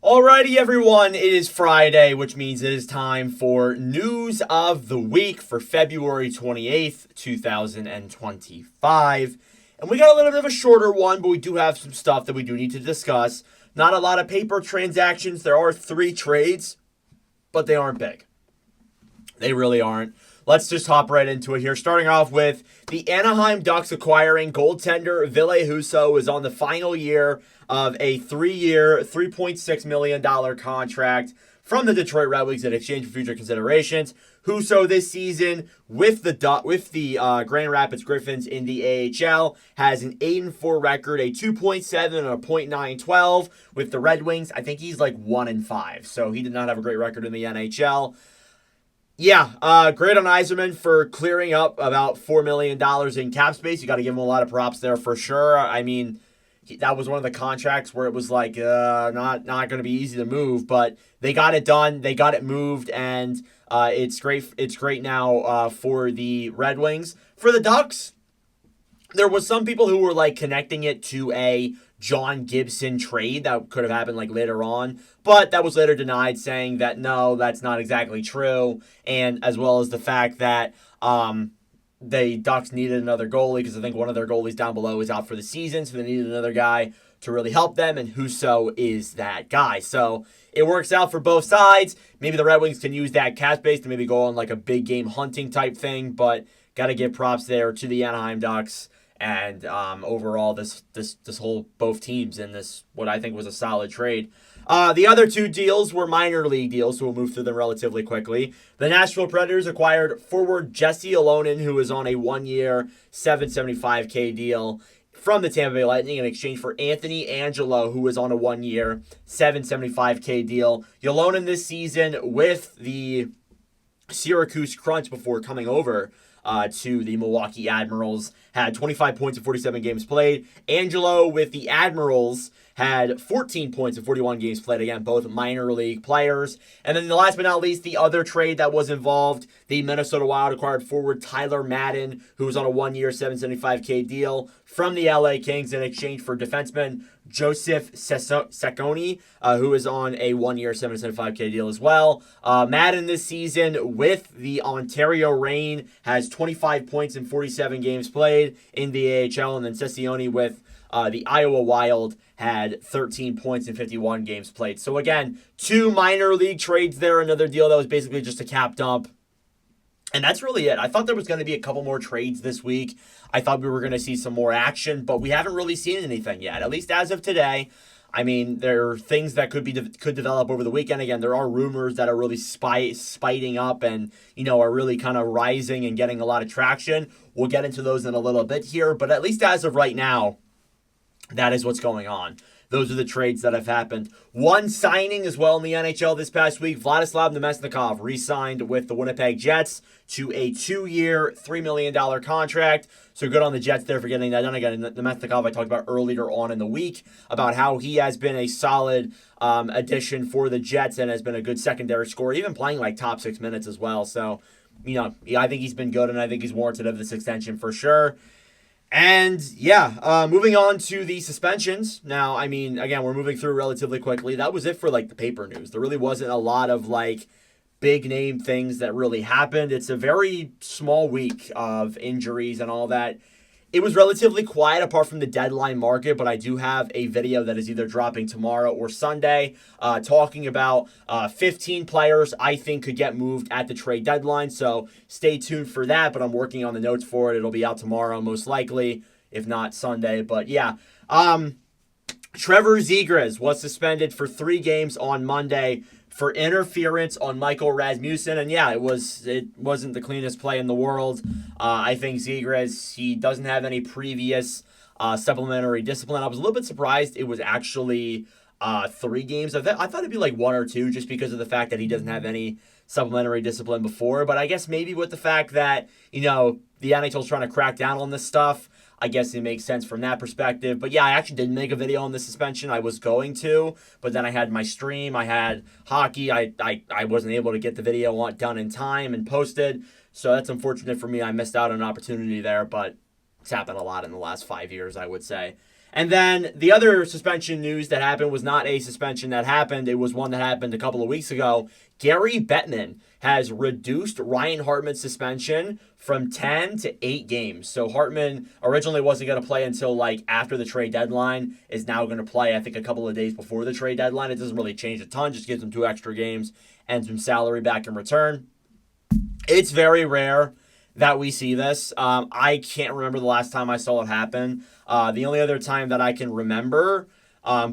Alrighty, everyone, it is Friday, which means it is time for News of the Week for February 28th, 2025. And we got a little bit of a shorter one, but we do have some stuff that we do need to discuss. Not a lot of paper transactions. There are 3 trades, but they aren't big. They really aren't. Let's just hop right into it here. Starting off with the Anaheim Ducks acquiring goaltender Ville Husso is on the final year of a 3-year, $3.6 million contract from the Detroit Red Wings in exchange for future considerations. Husso this season with the Grand Rapids Griffins in the AHL has an 8-4 record, a 2.7 and a .912 with the Red Wings. I think he's like 1-5, so he did not have a great record in the NHL. Yeah, great on Yzerman for clearing up about $4 million in cap space. You got to give him a lot of props there for sure. I mean, that was one of the contracts where it was like not going to be easy to move, but they got it done. They got it moved, and it's great. It's great now for the Red Wings. For the Ducks, there was some people who were like connecting it to a John Gibson trade that could have happened like later on, but that was later denied, saying that no, that's not exactly true, and as well as the fact that the Ducks needed another goalie because I think one of their goalies down below is out for the season, so they needed another guy to really help them, and Husso is that guy. So it works out for both sides. Maybe the Red Wings can use that cap space to maybe go on like a big game hunting type thing, but got to give props there to the Anaheim Ducks. And overall, this whole both teams in this what I think was a solid trade. The other 2 deals were minor league deals, so we'll move through them relatively quickly. The Nashville Predators acquired forward Jesse Alonen, who is on a 1-year, $775K deal from the Tampa Bay Lightning in exchange for Anthony Angelo, who is on a 1-year, $775K deal. Alonen this season with the Syracuse Crunch before coming over to the Milwaukee Admirals had 25 points in 47 games played. Angelo with the Admirals had 14 points in 41 games played. Again, both minor league players. And then the last but not least, the other trade that was involved, the Minnesota Wild acquired forward Tyler Madden, who was on a 1-year, $775K deal from the LA Kings in exchange for defenseman Joseph Cecconi, who is on a 1-year, $775K deal as well. Madden this season with the Ontario Reign has 25 points in 47 games played in the AHL, and then Cecconi with the Iowa Wild had 13 points in 51 games played. So again, 2 minor league trades there. Another deal that was basically just a cap dump. And that's really it. I thought there was going to be a couple more trades this week. I thought we were going to see some more action, but we haven't really seen anything yet, at least as of today. I mean, there are things that could develop over the weekend. Again, there are rumors that are really spiting up and, are really kind of rising and getting a lot of traction. We'll get into those in a little bit here, but at least as of right now, that is what's going on. Those are the trades that have happened. One signing as well in the NHL this past week. Vladislav Namestnikov re-signed with the Winnipeg Jets to a 2-year, $3 million contract. So good on the Jets there for getting that done. Again, Namestnikov I talked about earlier on in the week about how he has been a solid addition for the Jets and has been a good secondary scorer, even playing like top 6 minutes as well. So, I think he's been good and I think he's warranted of this extension for sure. And yeah, moving on to the suspensions. Now, I mean, again, we're moving through relatively quickly. That was it for like the paper news. There really wasn't a lot of like big name things that really happened. It's a very small week of injuries and all that. It was relatively quiet apart from the deadline market, but I do have a video that is either dropping tomorrow or Sunday talking about 15 players I think could get moved at the trade deadline. So stay tuned for that, but I'm working on the notes for it. It'll be out tomorrow most likely, if not Sunday. But yeah, Trevor Zegras was suspended for 3 games on Monday for interference on Michael Rasmussen. And yeah, it wasn't the cleanest play in the world. I think Zegras, he doesn't have any previous supplementary discipline. I was a little bit surprised it was actually 3 games. I thought it'd be like 1 or 2 just because of the fact that he doesn't have any supplementary discipline before. But I guess maybe with the fact that, the NHL's trying to crack down on this stuff, I guess it makes sense from that perspective. But yeah, I actually didn't make a video on the suspension. I was going to, but then I had my stream. I had hockey. I wasn't able to get the video done in time and posted. So that's unfortunate for me. I missed out on an opportunity there, but it's happened a lot in the last 5 years, I would say. And then the other suspension news that happened was not a suspension that happened. It was one that happened a couple of weeks ago. Gary Bettman has reduced Ryan Hartman's suspension from 10 to 8 games. So Hartman originally wasn't going to play until after the trade deadline, is now going to play, I think, a couple of days before the trade deadline. It doesn't really change a ton, just gives him 2 extra games and some salary back in return. It's very rare that we see this. I can't remember the last time I saw it happen. The only other time that I can remember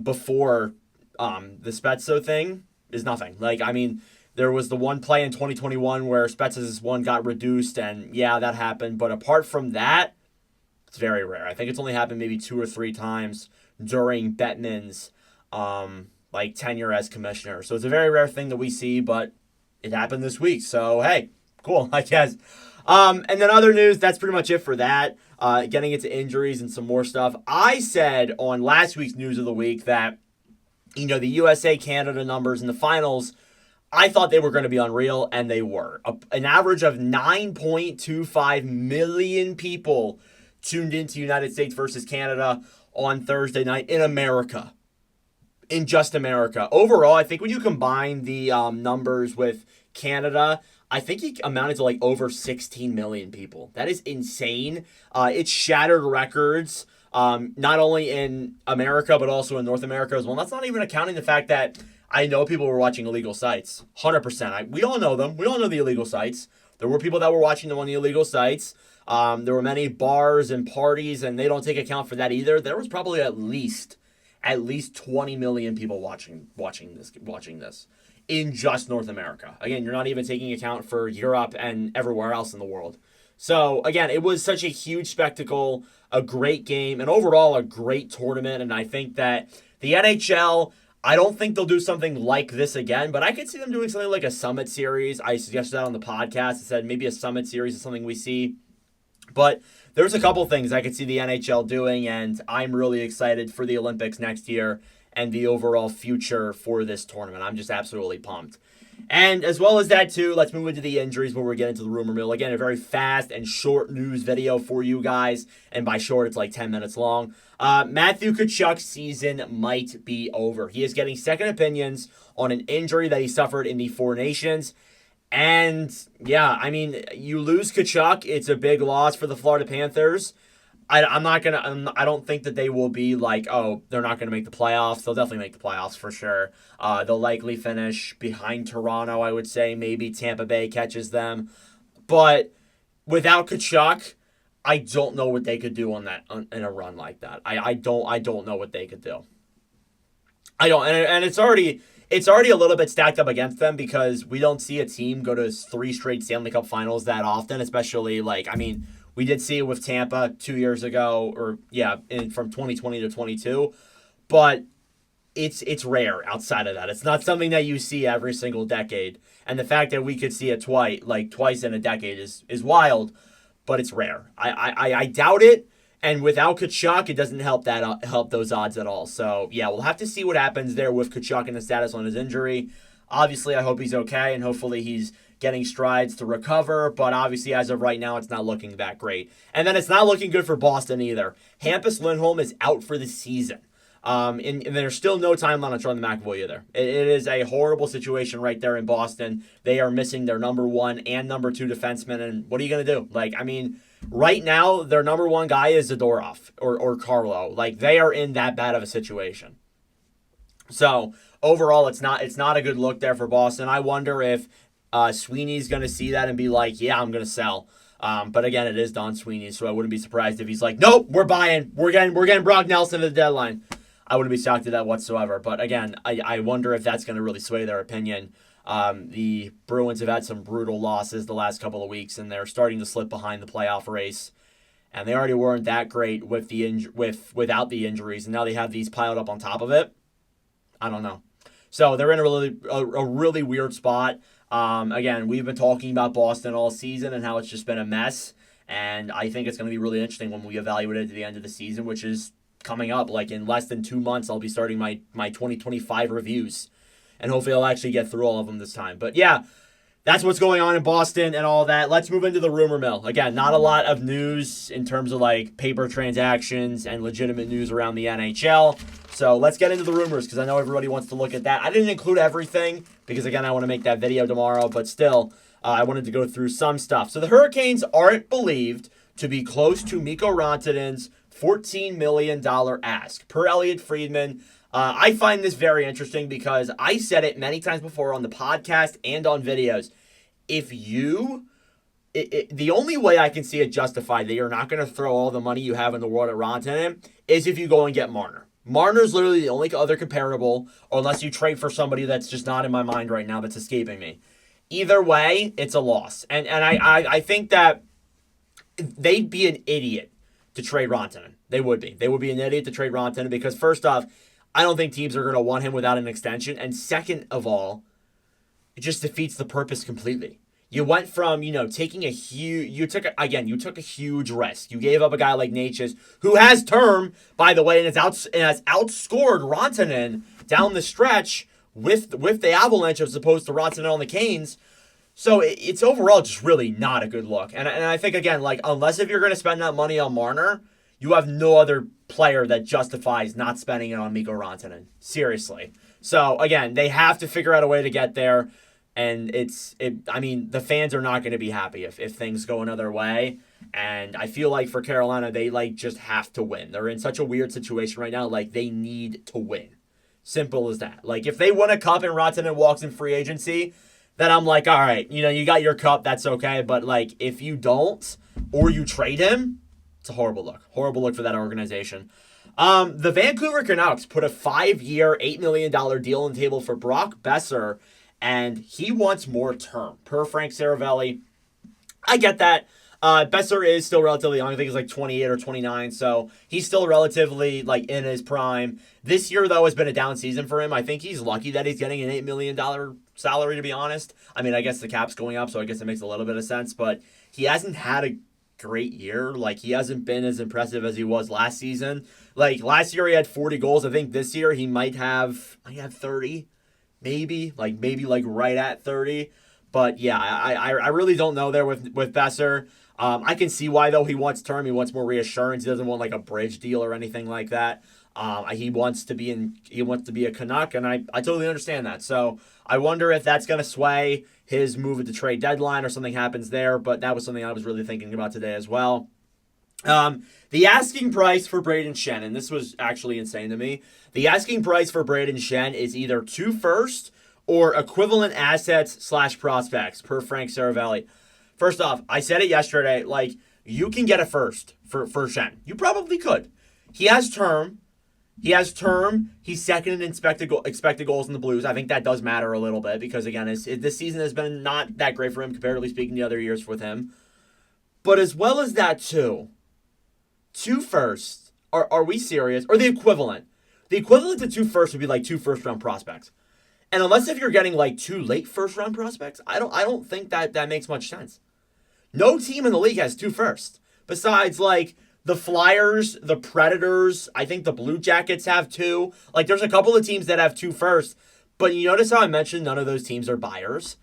before the Spezzo thing is nothing. There was the one play in 2021 where Spezzo's one got reduced, and yeah, that happened. But apart from that, it's very rare. I think it's only happened maybe 2 or 3 times during Bettman's tenure as commissioner. So it's a very rare thing that we see, but it happened this week. So hey, cool, I guess. And then other news, that's pretty much it for that. Getting into injuries and some more stuff. I said on last week's News of the Week that, the USA-Canada numbers in the finals, I thought they were going to be unreal, and they were. An average of 9.25 million people tuned into United States versus Canada on Thursday night in America. In just America. Overall, I think when you combine the numbers with Canada, I think it amounted to over 16 million people. That is insane. It shattered records, not only in America, but also in North America as well. And that's not even accounting the fact that I know people were watching illegal sites. 100%. We all know them. We all know the illegal sites. There were people that were watching them on the illegal sites. There were many bars and parties, and they don't take account for that either. There was probably at least 20 million people watching this in just North America. Again, you're not even taking account for Europe and everywhere else in the world. So, again, it was such a huge spectacle, a great game, and overall a great tournament. And I think that the NHL, I don't think they'll do something like this again, but I could see them doing something like a Summit Series. I suggested that on the podcast. I said maybe a Summit Series is something we see. But there's a couple things I could see the NHL doing, and I'm really excited for the Olympics next year and the overall future for this tournament. I'm just absolutely pumped. And as well as that, too, let's move into the injuries where we're getting to the rumor mill. Again, a very fast and short news video for you guys. And by short, it's 10 minutes long. Matthew Tkachuk's season might be over. He is getting second opinions on an injury that he suffered in the Four Nations. And, yeah, you lose Tkachuk. It's a big loss for the Florida Panthers. I don't think that they will be they're not going to make the playoffs. They'll definitely make the playoffs for sure. They'll likely finish behind Toronto, I would say. Maybe Tampa Bay catches them. But without Tkachuk, I don't know what they could do in a run like that. I don't know what they could do. I don't, and it's already a little bit stacked up against them because we don't see a team go to 3 straight Stanley Cup finals that often, especially we did see it with Tampa 2 years ago, from 2020 to 22, but it's rare outside of that. It's not something that you see every single decade, and the fact that we could see it twice in a decade is wild, but it's rare. I doubt it, and without Tkachuk, it doesn't help those odds at all. So yeah, we'll have to see what happens there with Tkachuk and the status on his injury. Obviously, I hope he's okay, and hopefully he's getting strides to recover, but obviously as of right now, it's not looking that great. And then it's not looking good for Boston either. Hampus Lindholm is out for the season. And there's still no timeline on Charlie McAvoy either. It is a horrible situation right there in Boston. They are missing their number 1 and number 2 defensemen, and what are you going to do? Right now, their number 1 guy is Zadorov or Carlo. They are in that bad of a situation. So overall, it's not a good look there for Boston. I wonder if Sweeney's going to see that and be yeah, I'm going to sell. But again, it is Don Sweeney, so I wouldn't be surprised if he's nope, we're buying. We're getting Brock Nelson at the deadline. I wouldn't be shocked at that whatsoever. But again, I wonder if that's going to really sway their opinion. The Bruins have had some brutal losses the last couple of weeks, and they're starting to slip behind the playoff race. And they already weren't that great with without the injuries, and now they have these piled up on top of it. I don't know. So they're in a really weird spot. Again, we've been talking about Boston all season and how it's just been a mess. And I think it's going to be really interesting when we evaluate it at the end of the season, which is coming up. In less than 2 months, I'll be starting my 2025 reviews. And hopefully I'll actually get through all of them this time. But yeah, that's what's going on in Boston and all that. Let's move into the rumor mill. Again, not a lot of news in terms of like paper transactions and legitimate news around the NHL. So let's get into the rumors because I know everybody wants to look at that. I didn't include everything because, again, I want to make that video tomorrow. But still, I wanted to go through some stuff. So the Hurricanes aren't believed to be close to Mikko Rantanen's $14 million ask. Per Elliot Friedman, I find this very interesting because I said it many times before on the podcast and on videos. If you, the only way I can see it justified that you're not going to throw all the money you have in the world at Rantanen is if you go and get Marner. Marner's literally the only other comparable, or unless you trade for somebody that's just not in my mind right now that's escaping me. Either way, it's a loss. And I think that they'd be an idiot to trade Rantanen. They would be. They would be an idiot to trade Rantanen because, first off, I don't think teams are going to want him without an extension. And second of all, it just defeats the purpose completely. You went from, taking a huge, you took a huge risk. You gave up a guy like Natchez, who has term, by the way, and has outscored Rantanen down the stretch with the Avalanche as opposed to Rantanen on the Canes. So it's overall just really not a good look. And I think, again, like, unless if you're going to spend that money on Marner, you have no other player that justifies not spending it on Mikko Rantanen. Seriously. So, again, they have to figure out a way to get there. And the fans are not going to be happy if things go another way. And I feel like for Carolina, they, just have to win. They're in such a weird situation right now. They need to win. Simple as that. If they win a cup and Rantanen walks in free agency, then I'm like, all right, you got your cup, that's okay. But, if you don't or you trade him, it's a horrible look. Horrible look for that organization. The Vancouver Canucks put a 5-year, $8 million deal on the table for Brock Besser, and he wants more term. Per Frank Saravelli, I get that. Besser is still relatively young. I think he's 28 or 29, so he's still relatively in his prime. This year, though, has been a down season for him. I think he's lucky that he's getting an $8 million salary, to be honest. I mean, I guess the cap's going up, so I guess it makes a little bit of sense, but he hasn't had a great year. He hasn't been as impressive as he was last season. Last year he had 40 goals. I think this year he might have 30, maybe right at 30. But yeah, I really don't know there with Besser. I can see why, though. He wants term. He wants more reassurance. He doesn't want a bridge deal or anything like that. He wants to be a Canuck, and I totally understand that. So I wonder if that's going to sway his move at the trade deadline or something happens there. But that was something I was really thinking about today as well. The asking price for Brayden Schenn, and this was actually insane to me. The asking price for Brayden Schenn is either 2 firsts or equivalent assets / prospects, per Frank Saravelli. First off, I said it yesterday, you can get a first for Schenn. You probably could. He has term. He's second in expected goals in the Blues. I think that does matter a little bit because, again, this season has been not that great for him, comparatively speaking, to other years with him. But as well as that, too, 2 firsts, are we serious? Or the equivalent. The equivalent to 2 firsts would be 2 first-round prospects. And unless if you're getting 2 late first-round prospects, I don't think that makes much sense. No team in the league has 2 firsts. Besides, the Flyers, the Predators, I think the Blue Jackets have 2. There's a couple of teams that have 2 firsts. But you notice how I mentioned none of those teams are buyers?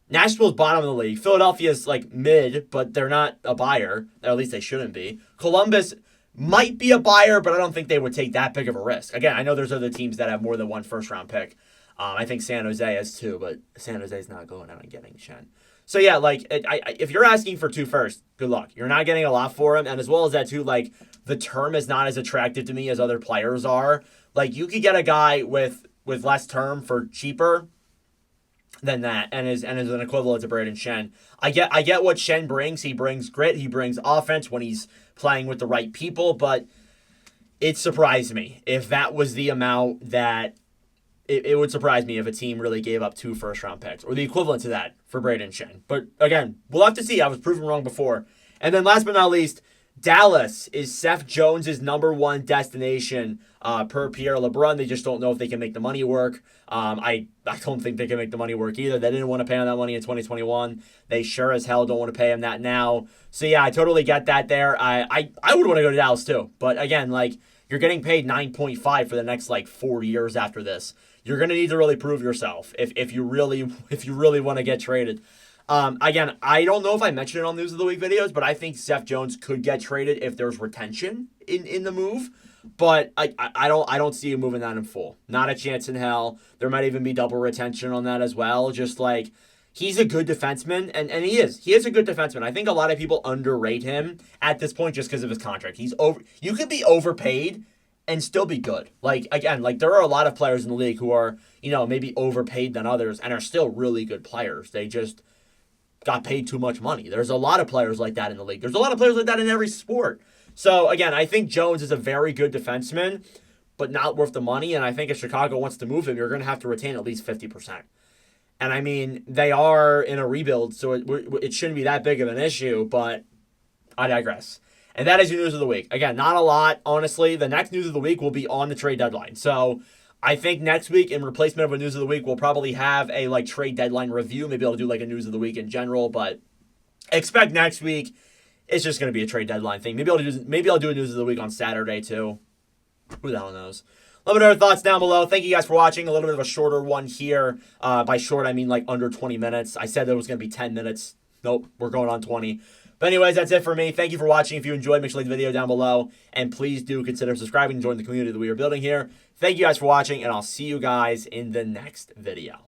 Nashville's bottom of the league. Philadelphia's mid, but they're not a buyer. Or at least they shouldn't be. Columbus might be a buyer, but I don't think they would take that big of a risk. Again, I know there's other teams that have more than 1 first-round pick. I think San Jose has 2, but San Jose's not going out and getting Schenn. So yeah, if you're asking for 2 firsts, good luck. You're not getting a lot for him, and as well as that too, the term is not as attractive to me as other players are. You could get a guy with less term for cheaper than that, and is an equivalent to Brayden Schenn. I get what Schenn brings. He brings grit. He brings offense when he's playing with the right people, but it surprised me if that was the amount that. It would surprise me if a team really gave up 2 first-round picks, or the equivalent to that for Brayden Schenn. But again, we'll have to see. I was proven wrong before. And then last but not least, Dallas is Seth Jones' number 1 destination per Pierre LeBrun. They just don't know if they can make the money work. I don't think they can make the money work either. They didn't want to pay him that money in 2021. They sure as hell don't want to pay him that now. So yeah, I totally get that there. I would want to go to Dallas too. But again, you're getting paid 9.5 for the next 4 years after this. You're going to need to really prove yourself if you really want to get traded. Again, I don't know if I mentioned it on News of the Week videos, but I think Seth Jones could get traded if there's retention in the move. But I don't see him moving that in full. Not a chance in hell. There might even be double retention on that as well. Just like he's a good defenseman, and he is. He is a good defenseman. I think a lot of people underrate him at this point just because of his contract. He's over. You could be overpaid and still be good. Like again, like there are a lot of players in the league who are, maybe overpaid than others and are still really good players. They just got paid too much money. There's a lot of players like that in the league. There's a lot of players like that in every sport. So, again, I think Jones is a very good defenseman, but not worth the money. And I think if Chicago wants to move him, you're going to have to retain at least 50%. And, I mean, they are in a rebuild, so it shouldn't be that big of an issue, but I digress. And that is your news of the week. Again, not a lot, honestly. The next news of the week will be on the trade deadline. So, I think next week, in replacement of a news of the week, we'll probably have a trade deadline review. Maybe I'll do a news of the week in general, but expect next week it's just going to be a trade deadline thing. Maybe I'll do a news of the week on Saturday too. Who the hell knows? Let me know your thoughts down below. Thank you guys for watching. A little bit of a shorter one here. By short, I mean under 20 minutes. I said it was going to be 10 minutes. Nope, we're going on 20. But anyways, that's it for me. Thank you for watching. If you enjoyed, make sure to like the video down below. And please do consider subscribing and join the community that we are building here. Thank you guys for watching, and I'll see you guys in the next video.